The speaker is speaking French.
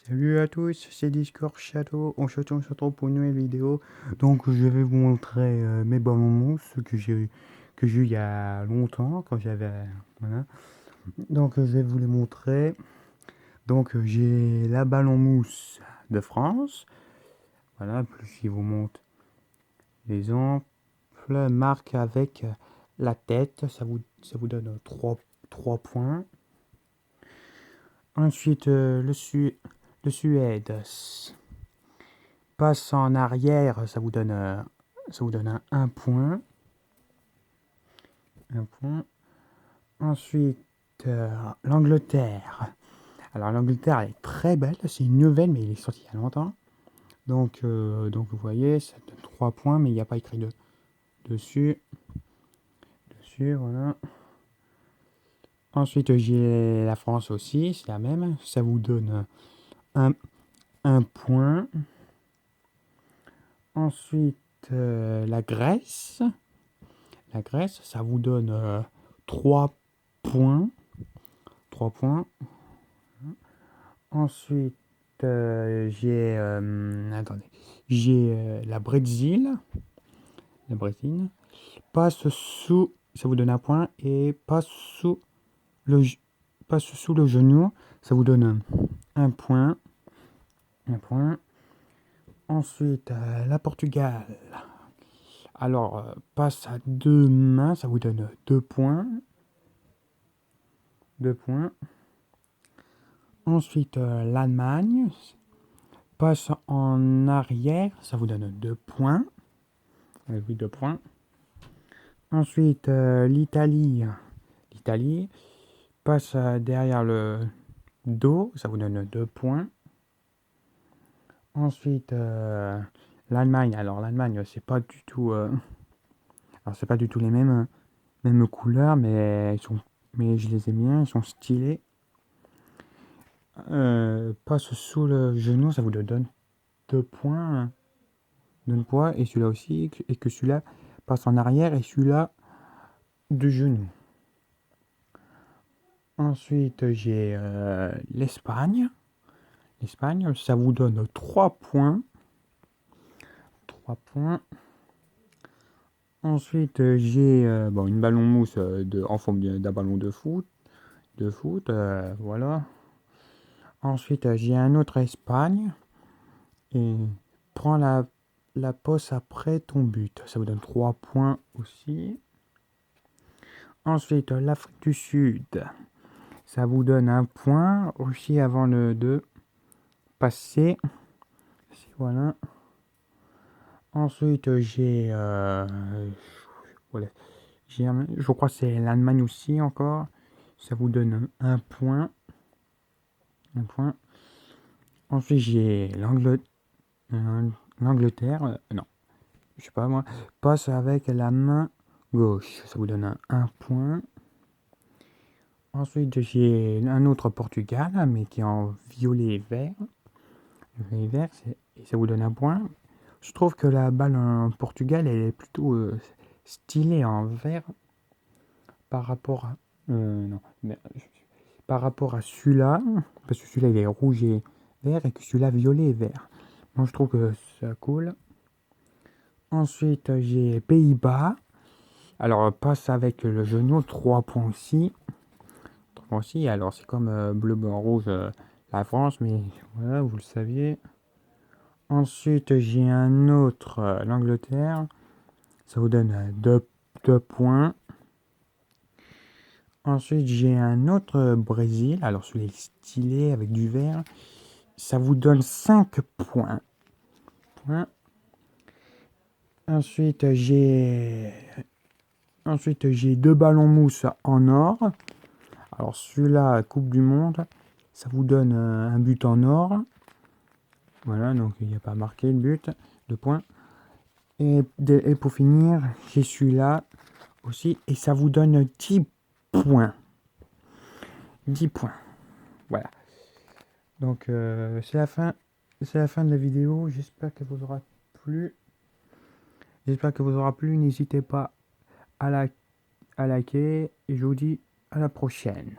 Salut à tous, c'est Discord Shadow. On se retrouve pour une nouvelle vidéo. Donc, je vais vous montrer mes ballons mousse que j'ai eu il y a longtemps quand j'avais voilà. Donc, je vais vous les montrer. Donc, j'ai la ballon mousse de France. Voilà, plus je vous montre l'exemple. Marque avec la tête, ça vous donne 3 points. Ensuite, le Suède passe en arrière, ça vous donne un point. Un point. Ensuite, l'Angleterre. Alors, l'Angleterre, elle est très belle. C'est une nouvelle, mais elle est sortie il y a longtemps. Donc vous voyez, ça donne 3 points, mais il n'y a pas écrit dessus. Voilà. Ensuite, j'ai la France aussi, c'est la même. Ça vous donne un, un point. Ensuite, la Grèce. La Grèce, ça vous donne 3 points. 3 points. Ensuite, j'ai la Brésil. La Brésil passe sous, ça vous donne un point, et le, passe sous le genou, ça vous donne un point. Un point. Ensuite, la Portugal. Alors, passe à deux mains, ça vous donne 2 points. 2 points. Ensuite, l'Allemagne passe en arrière, ça vous donne 2 points. Oui, 2 points. Ensuite, l'Italie. L'Italie passe derrière le dos, ça vous donne 2 points. Ensuite, l'Allemagne. Alors, l'Allemagne, c'est pas du tout, c'est pas du tout les mêmes couleurs, mais je les aime bien, ils sont stylés. Passe sous le genou, ça vous donne 2 points. 2 points, et celui-là aussi, et que celui-là passe en arrière, et celui-là de genou. Ensuite, j'ai l'Espagne. L'Espagne, ça vous donne 3 points. 3 points. Ensuite, j'ai une ballon mousse en forme d'un ballon de foot. Voilà. Ensuite, j'ai un autre Espagne. Et prends la passe après ton but. Ça vous donne 3 points aussi. Ensuite, l'Afrique du Sud. Ça vous donne un point aussi avant le de passer. Voilà. Ensuite, voilà. Je crois que c'est l'Allemagne aussi encore. Ça vous donne un point. Un point. Ensuite, j'ai l'Angleterre. Non, je sais pas moi. Passe avec la main gauche. Ça vous donne un point. Ensuite, j'ai un autre Portugal, mais qui est en violet et vert. Violet et vert, et ça vous donne un point. Je trouve que la balle en Portugal, elle est plutôt stylée en vert par rapport à... non, mais, par rapport à celui-là, parce que celui-là, il est rouge et vert, et que celui-là, violet et vert. Moi, je trouve que ça cool. Ensuite, j'ai Pays-Bas. Alors, passe avec le genou, 3 points aussi. 3 points aussi. Alors, c'est comme bleu, blanc, rouge, la France, mais voilà, vous le saviez. Ensuite, j'ai un autre, l'Angleterre. Ça vous donne 2 points. Ensuite, j'ai un autre Brésil. Alors, celui-là est stylé avec du vert. Ça vous donne 5 points. Ensuite, j'ai 2 ballons mousse en or. Alors, celui-là, Coupe du Monde, ça vous donne un but en or. Voilà, donc il n'y a pas marqué le but, 2 points. Et pour finir, j'ai celui-là aussi, et ça vous donne 10 points. 10 points. Voilà. Donc, c'est la fin de la vidéo. J'espère que vous aura plu. N'hésitez pas à liker, et je vous dis à la prochaine.